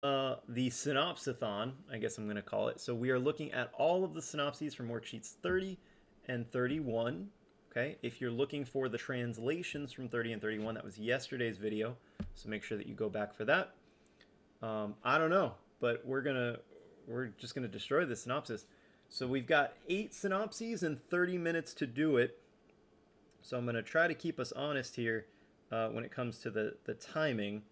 The synopsathon, I guess I'm going to call it. So we are looking at all of the synopses from worksheets 30 and 31. Okay, if you're looking for the translations from 30 and 31, that was yesterday's video. So make sure that you go back for that. I don't know, but we're just gonna destroy the synopsis. So we've got 8 synopses and 30 minutes to do it. So I'm gonna try to keep us honest here when it comes to the timing.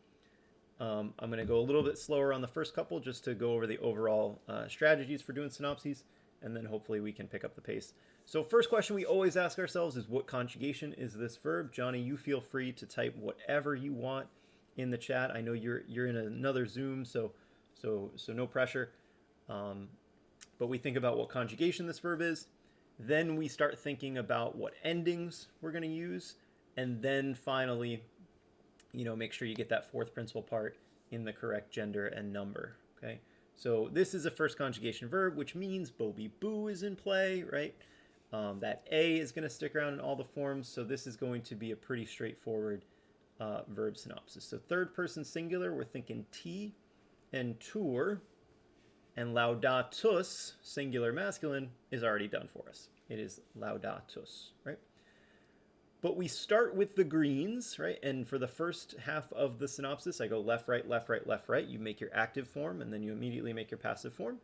I'm going to go a little bit slower on the first couple just to go over the overall strategies for doing synopses, and then hopefully we can pick up the pace. So first question we always ask ourselves is, what conjugation is this verb? Johnny, you feel free to type whatever you want in the chat. I know you're in another Zoom, so no pressure. But we think about what conjugation this verb is. Then we start thinking about what endings we're going to use, and then finally make sure you get that fourth principal part in the correct gender and number. Okay, so this is a first conjugation verb, which means Bobby Boo is in play, right? That A is going to stick around in all the forms, so this is going to be a pretty straightforward verb synopsis. So third person singular, we're thinking T and tour, and laudatus, singular masculine, is already done for us. It is laudatus, right? But we start with the greens, right? And for the first half of the synopsis, I go left, right, left, right, left, right. You make your active form, and then you immediately make your passive form.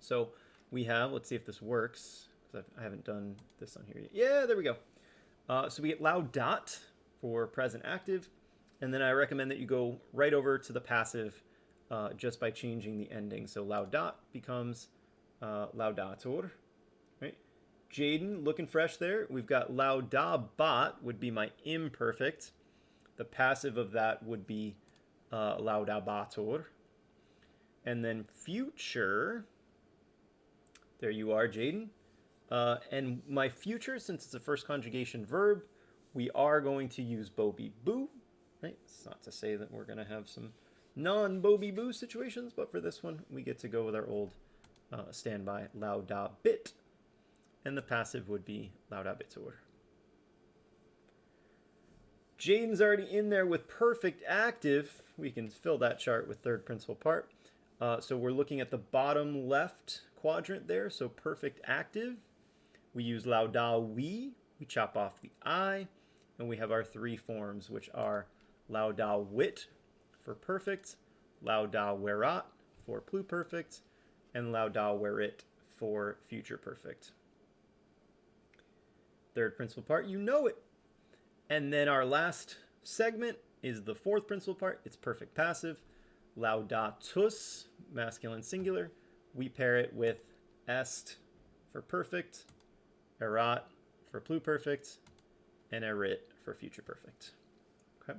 So we have, let's see if this works, because I haven't done this on here yet. Yeah, there we go. So we get laudat for present active, and then I recommend that you go right over to the passive just by changing the ending. So laudat becomes laudator, right? Jaden, looking fresh there. We've got laudabat would be my imperfect. The passive of that would be laudabator. And then future, there you are, Jaden. And my future, since it's a first conjugation verb, we are going to use Bobby Boo. Right? It's not to say that we're going to have some non-Bobby Boo situations, but for this one, we get to go with our old standby laudabit. And the passive would be laudabitur. Jaden's already in there with perfect active. We can fill that chart with third principal part. So we're looking at the bottom left quadrant there. So perfect active. We use laudawi. We chop off the I. And we have our 3 forms, which are laudawit for perfect, laudawerat for pluperfect, and laudawerit for future perfect. Third principal part, you know it. And then our last segment is the fourth principal part. It's perfect passive. Laudatus, masculine singular. We pair it with est for perfect, erat for pluperfect, and erit for future perfect. Okay.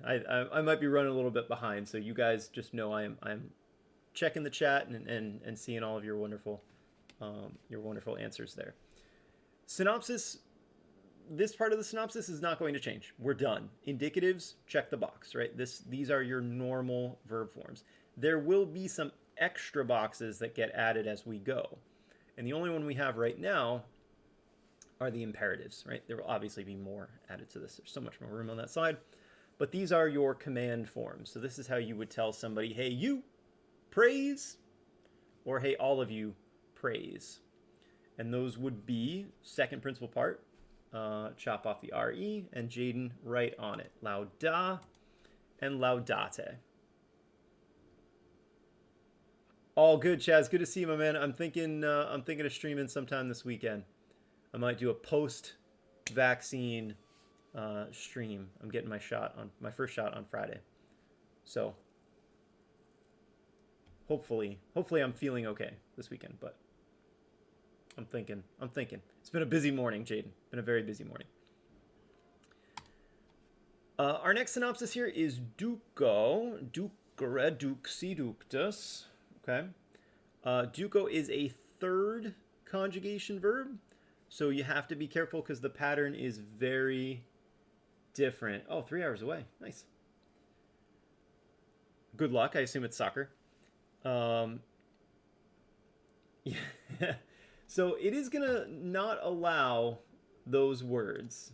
I might be running a little bit behind, so you guys just know I'm checking the chat and seeing all of your wonderful answers there. Synopsis, this part of the synopsis is not going to change. We're done. Indicatives, check the box, right? These are your normal verb forms. There will be some extra boxes that get added as we go. And the only one we have right now are the imperatives, right? There will obviously be more added to this. There's so much more room on that side. But these are your command forms. So this is how you would tell somebody, hey, you, praise, or hey, all of you, praise. And those would be second principal part, chop off the RE, and Jaden right on it. Lauda and laudate. All good, Chaz. Good to see you, my man. I'm thinking of streaming sometime this weekend. I might do a post-vaccine stream. I'm getting my first shot on Friday. So hopefully I'm feeling okay this weekend, but I'm thinking. It's been a busy morning, Jaden. Been a very busy morning. Our next synopsis here is duco, ducere, duxi, ductus. Okay. Duco is a third conjugation verb, so you have to be careful because the pattern is very different. Oh, 3 hours away. Nice. Good luck. I assume it's soccer. Yeah. So it is going to not allow those words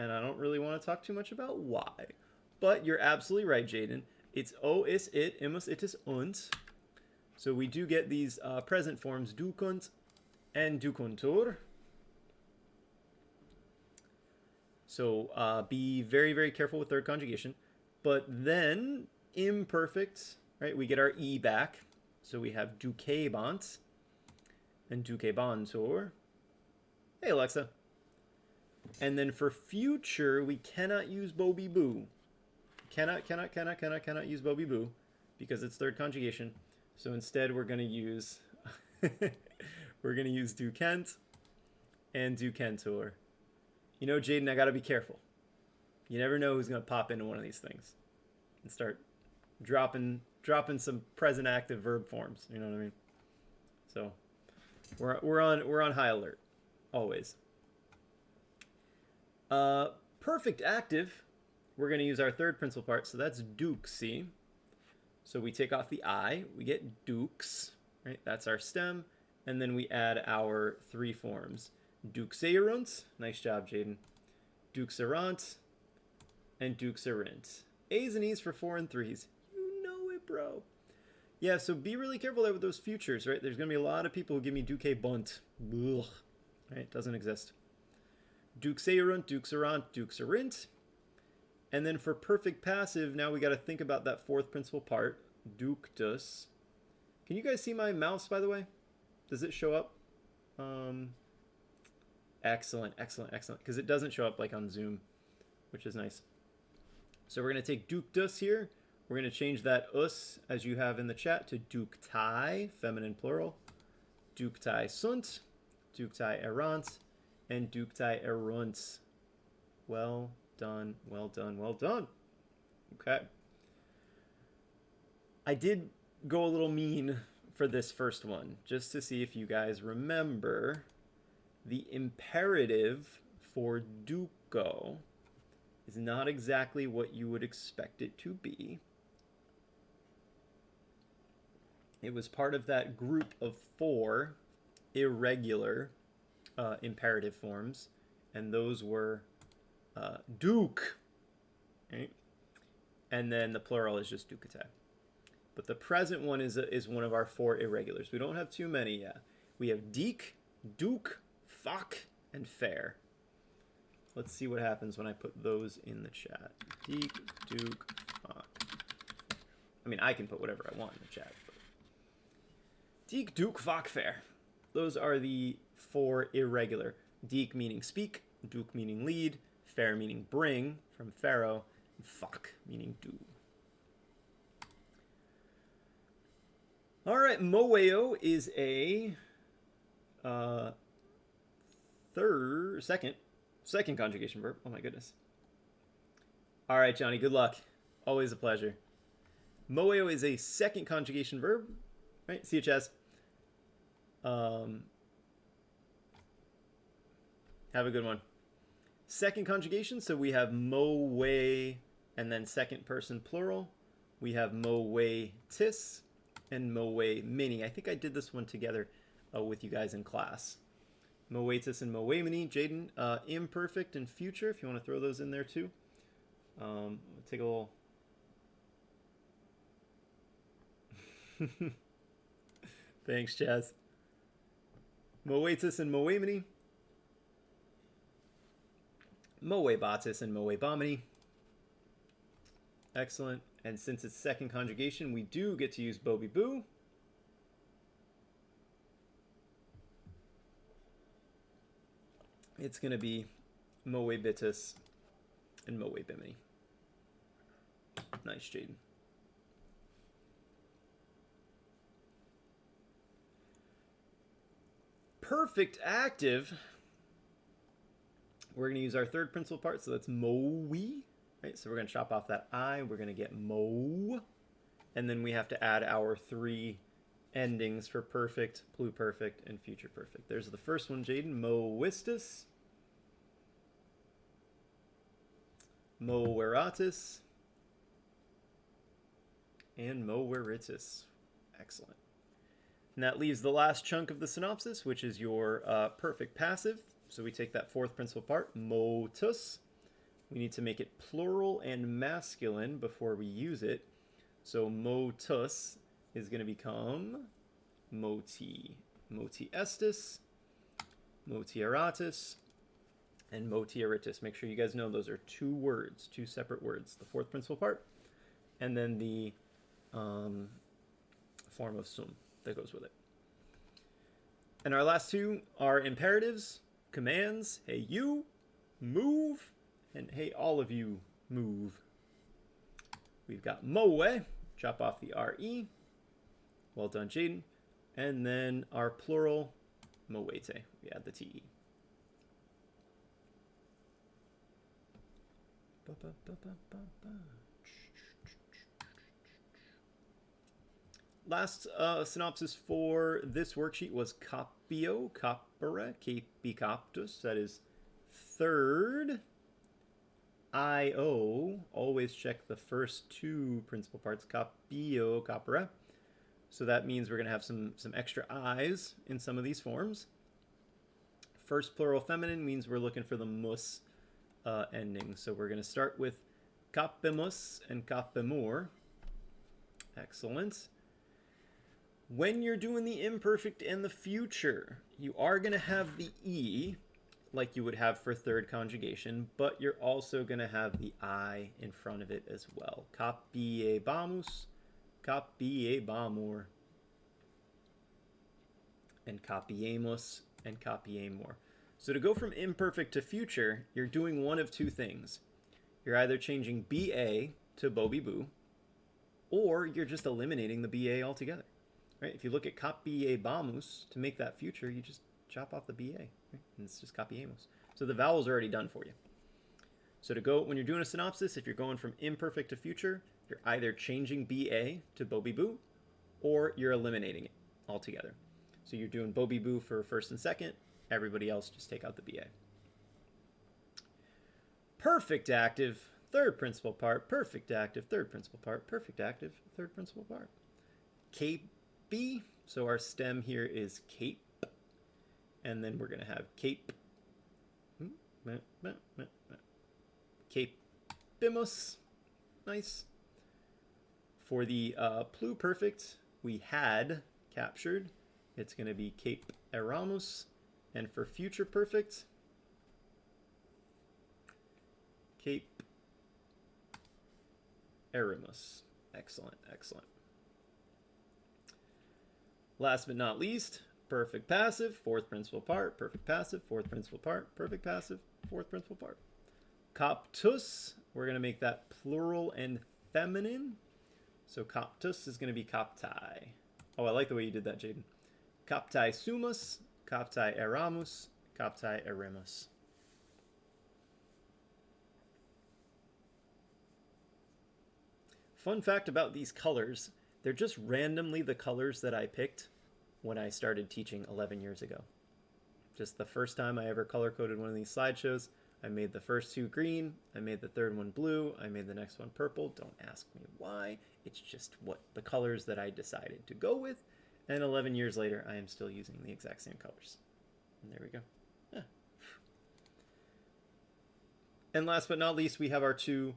and I don't really want to talk too much about why. But you're absolutely right, Jaden. It's O is it, imus it is uns. So we do get these present forms, du kunt and du kuntur. So be very, very careful with third conjugation. But then imperfect, right? We get our E back. So we have du kebant and du kebantur. Hey, Alexa. And then for future, we cannot use bo be boo. Cannot use bo be boo because it's third conjugation. So instead, we're going to use du kent and du kentur. You know, Jaden, I got to be careful. You never know who's going to pop into one of these things and start dropping some present active verb forms. You know what I mean? So we're on high alert always. Perfect active, we're going to use our third principal part, so that's duxi. So we take off the I, we get dux, right? That's our stem, and then we add our three forms. Duxerunt, nice job, Jaden. Duxerant, and duxerint. A's and E's for 4 and 3's. You know it, bro. Yeah, so be really careful there with those futures, right? There's going to be a lot of people who give me duke bunt. Ugh. Right? Doesn't exist. Duxerunt, duxerant, duxerint. And then for perfect passive, now we got to think about that fourth principal part, ductus. Can you guys see my mouse, by the way? Does it show up? Excellent. Because it doesn't show up like on Zoom, which is nice. So we're going to take ductus here. We're going to change that us, as you have in the chat, to ductai, feminine plural. Ductai sunt, ductai erant, and ductai erunt. Well done. Okay. I did go a little mean for this first one, just to see if you guys remember the imperative for duco is not exactly what you would expect it to be. It was part of that group of 4 irregular imperative forms, and those were duke, right? And then the plural is just ducatae. But the present one is one of our 4 irregulars. We don't have too many yet. We have deek, duke, fuck, and fair. Let's see what happens when I put those in the chat. Deek, duke, fuck. I mean, I can put whatever I want in the chat. But... Deek, duke, fuck, fair. Those are the 4 irregular. Deek meaning speak, duke meaning lead, fair meaning bring, from pharaoh, and fuck meaning do. All right, moeo is a second conjugation verb. Oh my goodness. All right, Johnny, good luck. Always a pleasure. Moeo is a second conjugation verb, right? CHS. Have a good one. Second conjugation, so we have moe and then second person plural. We have moetis and moe mini. I think I did this one together with you guys in class. Moetis and moe mini. Jaden, imperfect and future, if you want to throw those in there too. Take a little... Thanks, Chaz. Moetis and moe mini. Moe batis and moe bomini. Excellent. And since it's second conjugation, we do get to use bo be boo. It's going to be moe bitis and moe bimini. Nice, Jaden. Perfect active. We're going to use our third principal part, so that's moe. Right? So we're going to chop off that I. We're going to get mo. And then we have to add our 3 endings for perfect, pluperfect, and future perfect. There's the first one, Jaden. Moistus. Moveratus. And moveritus. Excellent. And that leaves the last chunk of the synopsis, which is your perfect passive. So we take that fourth principal part, motus. we need to make it plural and masculine before we use it. So motus is going to become moti. Moti estis, moti eratis, and moti eritis. Make sure you guys know those are two words, two separate words. The fourth principal part, and then the form of sum that goes with it. And our last two are imperatives, commands. Hey, you, move, and hey, all of you, move. We've got moe, chop off the re. Well done, Jaden. And then our plural, moete. We add the te. Last synopsis for this worksheet was capio, capere, capi captus. That is third. I-O, always check the first two principal parts, capio, capere. So that means we're going to have some extra I's in some of these forms. First plural feminine means we're looking for the mus ending. So we're going to start with capimus and capimur. Excellent. When you're doing the imperfect and the future, you are going to have the E, like you would have for third conjugation, but you're also going to have the I in front of it as well. Capiebamus, capiebamur, and capiemus, and capiemur. So to go from imperfect to future, you're doing one of two things. You're either changing BA to bobiboo, or you're just eliminating the BA altogether. Right? If you look at capiebamus, to make that future, you just chop off the BA. Right? And it's just capiemus. So the vowel's already done for you. So to go, when you're doing a synopsis, if you're going from imperfect to future, you're either changing BA to bobiboo, or you're eliminating it altogether. So you're doing bobiboo for first and second. Everybody else just take out the BA. Perfect active, third principal part. Perfect active, third principal part. Perfect active, third principal part. Cape. So our stem here is cape, and then we're going to have cape, capimus, nice. For the pluperfect, we had captured, it's going to be cape eramus, and for future perfect, cape erimus. Excellent, excellent. Last but not least, perfect passive, fourth principal part, perfect passive, fourth principal part, perfect passive, fourth principal part. Coptus, we're going to make that plural and feminine. So coptus is going to be coptai. Oh, I like the way you did that, Jaden. Coptai sumus, coptai eramus, coptai eremus. Fun fact about these colors, they're just randomly the colors that I picked when I started teaching 11 years ago. Just the first time I ever color-coded one of these slideshows, I made the first two green, I made the third one blue, I made the next one purple. Don't ask me why. It's just what the colors that I decided to go with. And 11 years later, I am still using the exact same colors. And there we go. Yeah. And last but not least, we have our two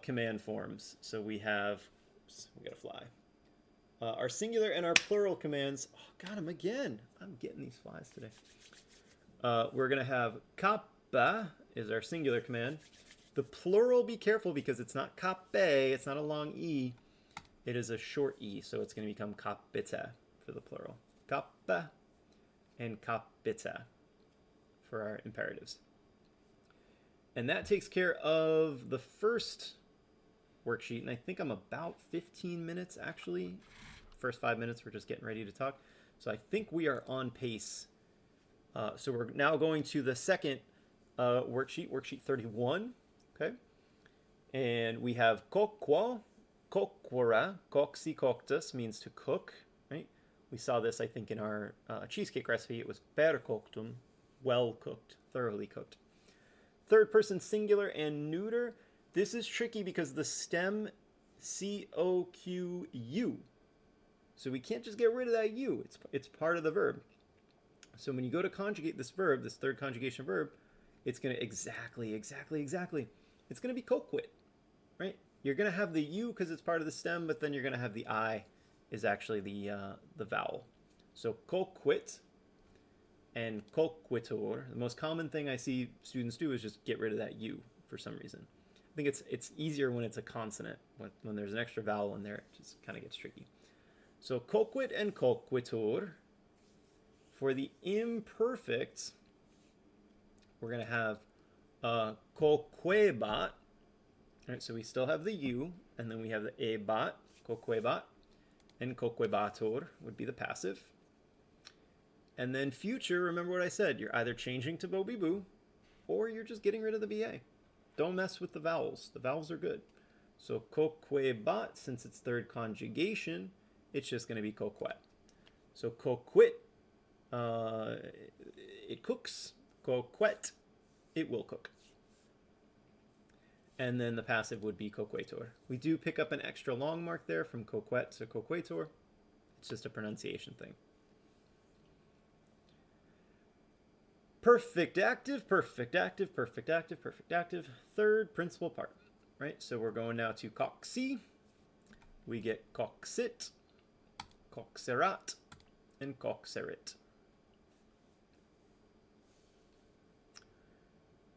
command forms. So we have, we gotta fly. Our singular and our plural commands. Oh, got them again. I'm getting these flies today. We're gonna have kappa is our singular command. The plural, be careful because it's not kappe, it's not a long E. It is a short E, so it's gonna become kapita for the plural. Kappa and kapita for our imperatives. And that takes care of the first worksheet, and I think I'm about 15 minutes actually. First 5 minutes, we're just getting ready to talk. So I think we are on pace. So we're now going to the second worksheet, worksheet 31, okay? And we have coqua, coquora, coxi coctus means to cook, right? We saw this, I think, in our cheesecake recipe. It was per coctum, well cooked, thoroughly cooked. Third person singular and neuter. This is tricky because the stem C-O-Q-U. So we can't just get rid of that U. It's part of the verb. So when you go to conjugate this verb, this third conjugation verb, it's going to exactly. It's going to be coquit, right? You're going to have the U because it's part of the stem, but then you're going to have the I is actually the vowel. So coquit and coquitor. The most common thing I see students do is just get rid of that U for some reason. I think it's easier when it's a consonant. When there's an extra vowel in there, it just kind of gets tricky. So coquit and coquitor. For the imperfect, we're going to have coquebat. All right, so we still have the U, and then we have the ebat, coquebat, and coquebator would be the passive. And then future, remember what I said, you're either changing to bo-be-boo, or you're just getting rid of the BA. Don't mess with the vowels. The vowels are good. So coquebat, since it's third conjugation, it's just going to be coquet. So coquit, it cooks. Coquet, it will cook. And then the passive would be coquetor. We do pick up an extra long mark there from coquet to coquetor. It's just a pronunciation thing. Perfect active, perfect active, perfect active, perfect active. Third principal part, right? So we're going now to coxy. We get coxit, coxerat, and coxerit.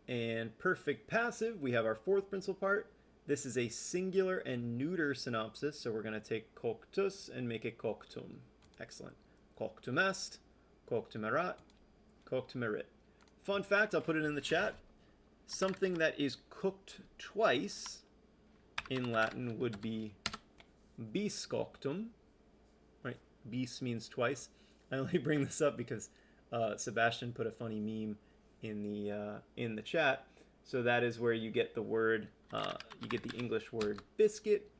And perfect passive, we have our fourth principal part. This is a singular and neuter synopsis, so we're going to take coctus and make it coctum. Excellent. Coctum est, coctum erat, coctum erit. Fun fact, I'll put it in the chat. Something that is cooked twice in Latin would be bis coctum. Right? Bis means twice. I only bring this up because Sebastian put a funny meme in the chat. So that is where you get the word, you get the English word biscuit,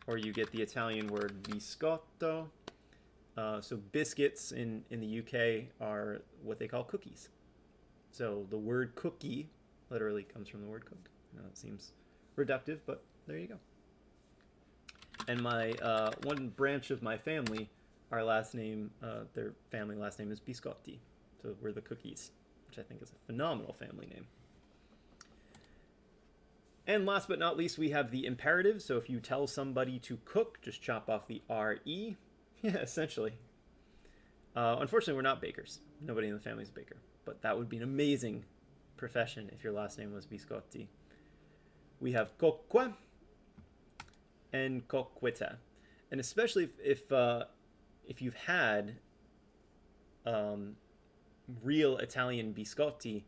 or you get the Italian word biscotto. So biscuits in the UK are what they call cookies. So the word cookie literally comes from the word cook. It seems reductive, but there you go. And my one branch of my family, our last name, their family last name is Biscotti. So we're the cookies, which I think is a phenomenal family name. And last but not least, we have the imperative. So if you tell somebody to cook, just chop off the R-E. Yeah, essentially. Unfortunately, we're not bakers. Nobody in the family is a baker. But that would be an amazing profession if your last name was Biscotti. We have coque and coqueta. And especially if you've had real Italian biscotti,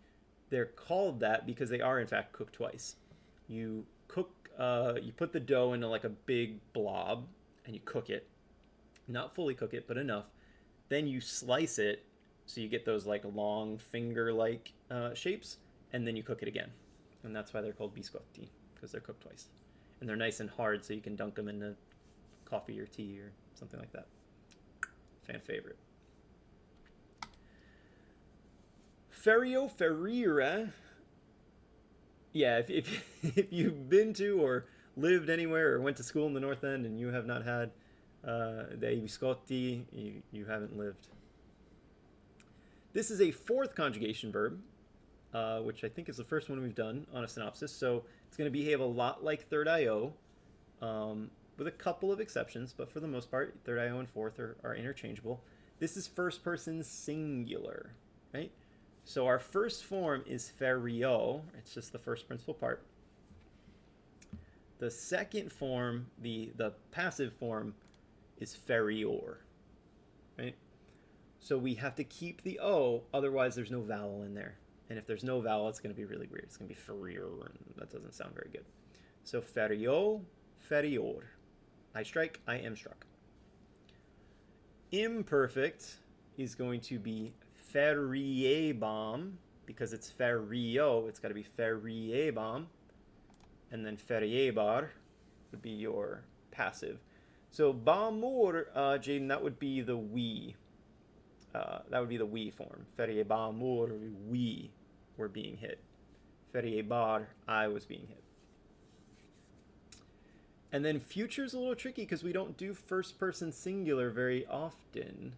they're called that because they are in fact cooked twice. You cook, you put the dough into like a big blob and you cook it. Not fully cook it, but enough. Then you slice it so you get those like long finger-like shapes, and then you cook it again. And that's why they're called biscotti, because they're cooked twice. And they're nice and hard, so you can dunk them into coffee or tea or something like that. Fan favorite. Ferio ferire. Yeah, if you've been to or lived anywhere or went to school in the North End and you have not had dei biscotti, you haven't lived. This is a fourth conjugation verb, which I think is the first one we've done on a synopsis. So it's going to behave a lot like third IO, with a couple of exceptions, but for the most part, third IO and fourth are interchangeable. This is first person singular, right? So our first form is ferio. It's just the first principal part. The second form, the passive form, is ferior, right? So we have to keep the O, otherwise there's no vowel in there. And if there's no vowel, it's going to be really weird. It's going to be ferior, and that doesn't sound very good. So ferio, ferior. I strike, I am struck. Imperfect is going to be feriebam, because it's ferio, it's got to be feriebam. And then feriebar would be your passive. So bamur, Jaden, that would be the we. That would be the we form. Feriebamur, we were being hit. Feriebar, I was being hit. And then future is a little tricky because we don't do first person singular very often.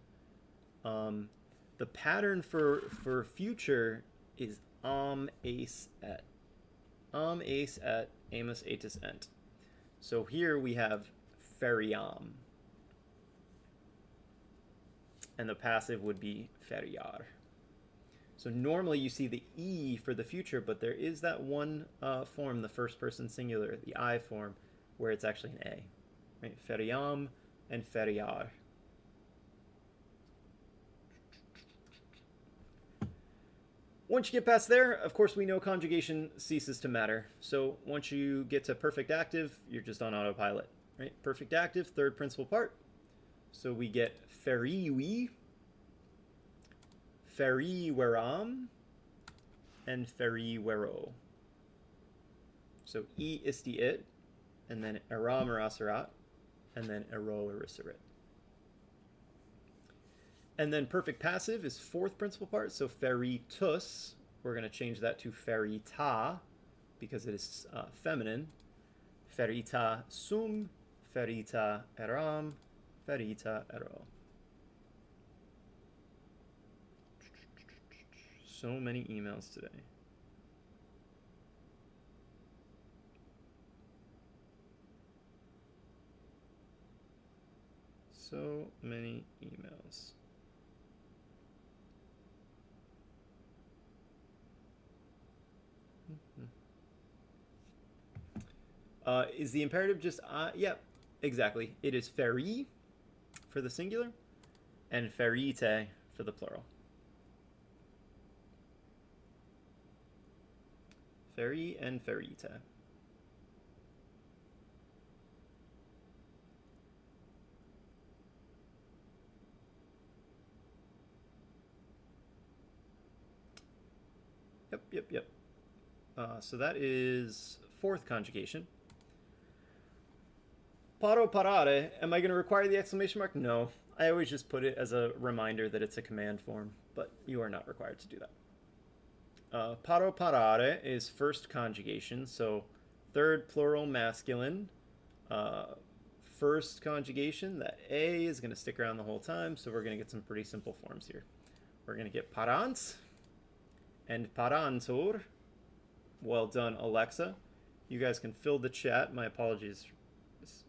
The pattern for future is ace et. Ace et amus aetus ent. So here we have feriam. And the passive would be feriar. So normally you see the E for the future, but there is that one form, the first person singular, the I form, where it's actually an A. Right? Feriam and feriar. Once you get past there, of course, we know conjugation ceases to matter. So once you get to perfect active, you're just on autopilot. Right? Perfect active, third principal part. So we get feriwi, feriweram, and feriwero. So E isti it, and then eram eraserat, and then ero eriserit. And then perfect passive is fourth principal part, so feritus. We're going to change that to ferita, because it is feminine. Ferita sum, ferita eram, ferita ero. So many emails today. So many emails. Is the imperative just yeah, exactly. It is feri for the singular and ferite for the plural. Feri and ferite. Yep. So that is fourth conjugation. Paro parare, am I going to require the exclamation mark? No. I always just put it as a reminder that it's a command form, but you are not required to do that. Paro parare is first conjugation, so third plural masculine. First conjugation, that A is going to stick around the whole time, so we're going to get some pretty simple forms here. We're going to get parans and parantur. Well done, Alexa. You guys can fill the chat. My apologies for this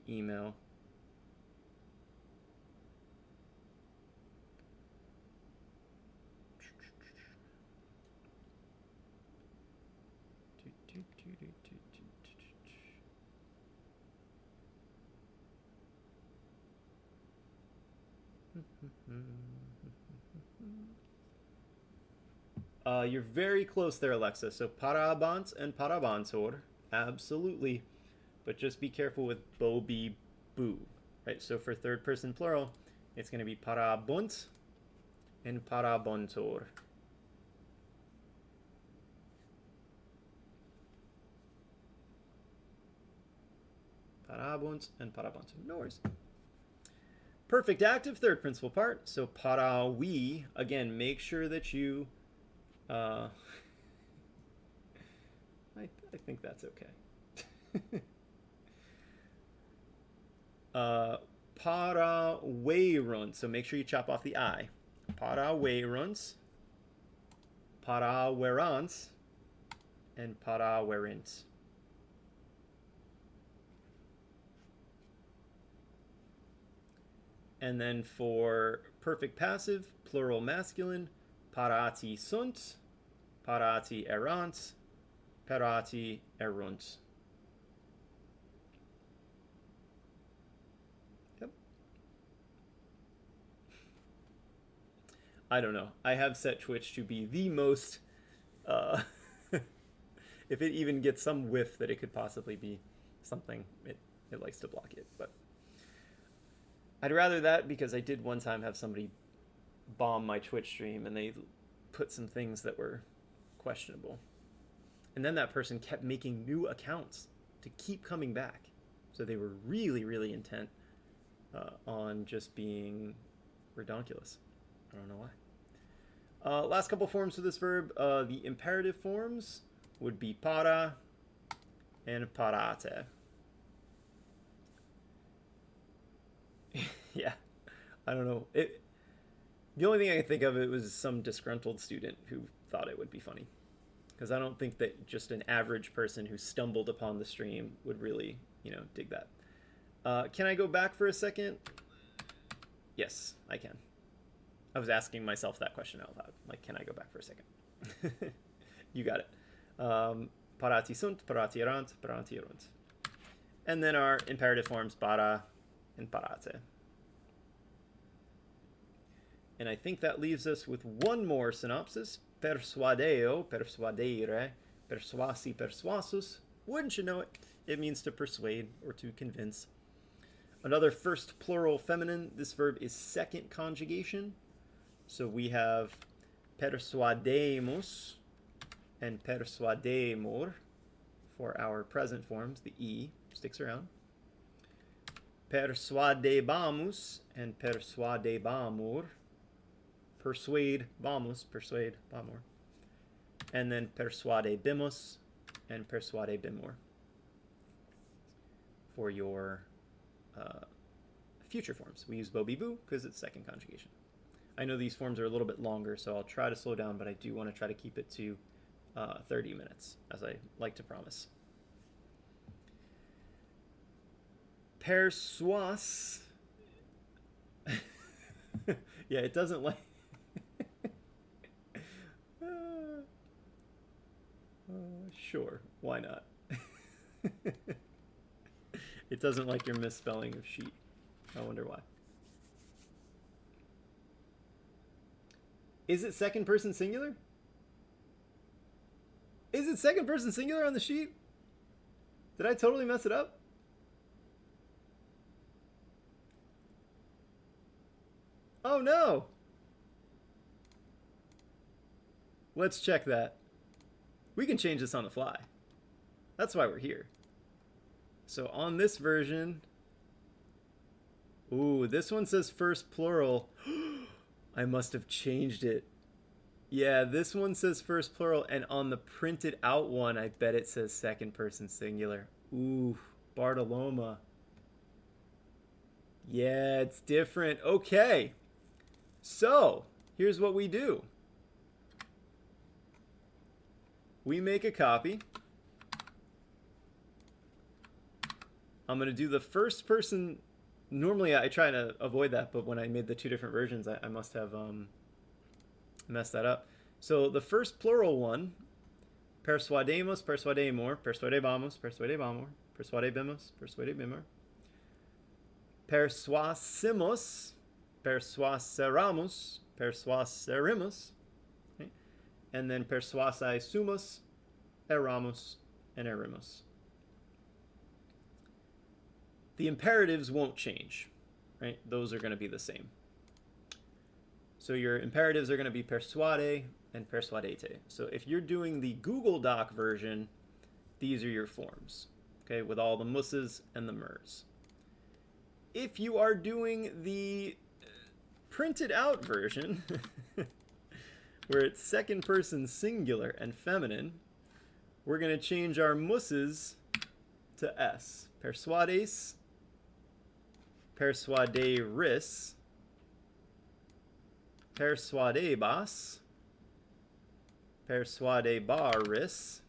email. You're very close there, Alexa. So parabant and parabantor, absolutely. But just be careful with bo, be, boo. Right? So for third person plural, it's going to be parabunt and parabontor. Parabunt and parabontor. No worries. Perfect active, third principal part. So parawi, again, make sure that you I think that's okay. Parawerunt. So make sure you chop off the I. Parawerunt, parawerant, and parawerint. And then for perfect passive, plural masculine, parati sunt, parati erant, parati erunt. Yep. I don't know. I have set Twitch to be the most, if it even gets some whiff that it could possibly be something, it likes to block it. But I'd rather that, because I did one time have somebody bomb my Twitch stream and they put some things that were questionable. And then that person kept making new accounts to keep coming back. So they were really, really intent on just being redonkulous. I don't know why. Last couple forms of this verb. The imperative forms would be para and parate. Yeah, I don't know. The only thing I can think of, it was some disgruntled student who thought it would be funny. Because I don't think that just an average person who stumbled upon the stream would really, dig that. Can I go back for a second? Yes, I can. I was asking myself that question out loud. Like, can I go back for a second? You got it. Parati sunt, parati erant, parati erunt. And then our imperative forms, para and parate. And I think that leaves us with one more synopsis. Persuadeo, persuadere, persuasi, persuasus. Wouldn't you know it? It means to persuade or to convince. Another first plural feminine. This verb is second conjugation. So we have persuademus and persuademur for our present forms. The E sticks around. Persuadebamus and persuadebamur. Persuade bamus, persuade bamur. And then persuadebimus and persuadebimur for your future forms. We use bobibu because it's second conjugation. I know these forms are a little bit longer, so I'll try to slow down, but I do want to try to keep it to 30 minutes, as I like to promise. Persuas. Yeah, it doesn't like... Sure, why not? It doesn't like your misspelling of sheet. I wonder why. Is it second person singular? Is it second person singular on the sheet? Did I totally mess it up? Oh no! Let's check that. We can change this on the fly. That's why we're here. So on this version... Ooh, this one says first plural. I must have changed it. Yeah, this one says first plural, and on the printed out one, I bet it says second person singular. Ooh, Bartoloma. Yeah, it's different. Okay. So, here's what we do. We make a copy. I'm going to do the first person. Normally, I try to avoid that, but when I made the two different versions, I must have messed that up. So the first plural one, persuademos, persuademur, persuadebamus, persuadebamur, persuadebimus, persuadebimur, persuasimus, persuaseramus, persuaserimus, okay? And then persuasai sumus, eramus, and erimus. The imperatives won't change, right? Those are going to be the same. So your imperatives are going to be persuade and persuadete. So if you're doing the Google Doc version, these are your forms, okay, with all the musses and the mers. If you are doing the printed out version, where it's second person singular and feminine, we're going to change our musses to S. Persuades, persuaderis, persuadebas, persuadebaris,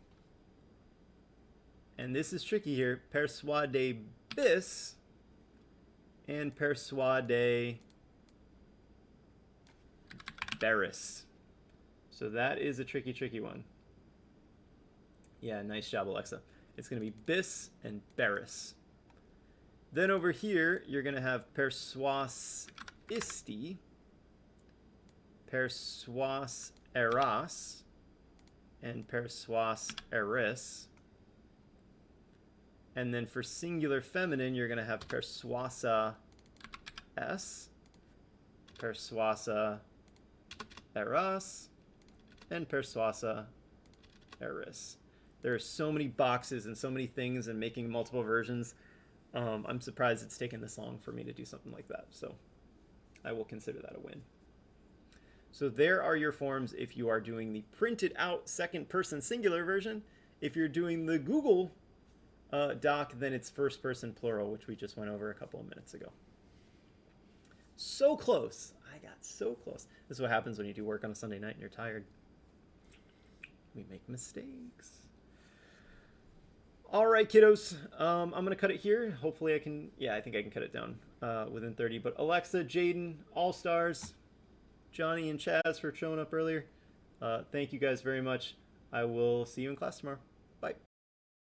and this is tricky here, persuadebis, and persuadeberis. So that is a tricky one. Yeah, nice job, Alexa. It's going to be bis and beris. Then over here, you're going to have persuasisti, persuaseras, and persuaseris. And then for singular feminine, you're going to have persuasa s, persuasa eras, and persuasa eris. There are so many boxes and so many things, and making multiple versions. I'm surprised it's taken this long for me to do something like that. So I will consider that a win. So there are your forms if you are doing the printed out second person singular version. If you're doing the Google Doc, then it's first person plural, which we just went over a couple of minutes ago. So close. I got so close. This is what happens when you do work on a Sunday night and you're tired. We make mistakes. All right, kiddos. I'm going to cut it here. Hopefully I can, yeah, I think I can cut it down within 30. But Alexa, Jaden, All-Stars, Johnny and Chaz for showing up earlier. Thank you guys very much. I will see you in class tomorrow.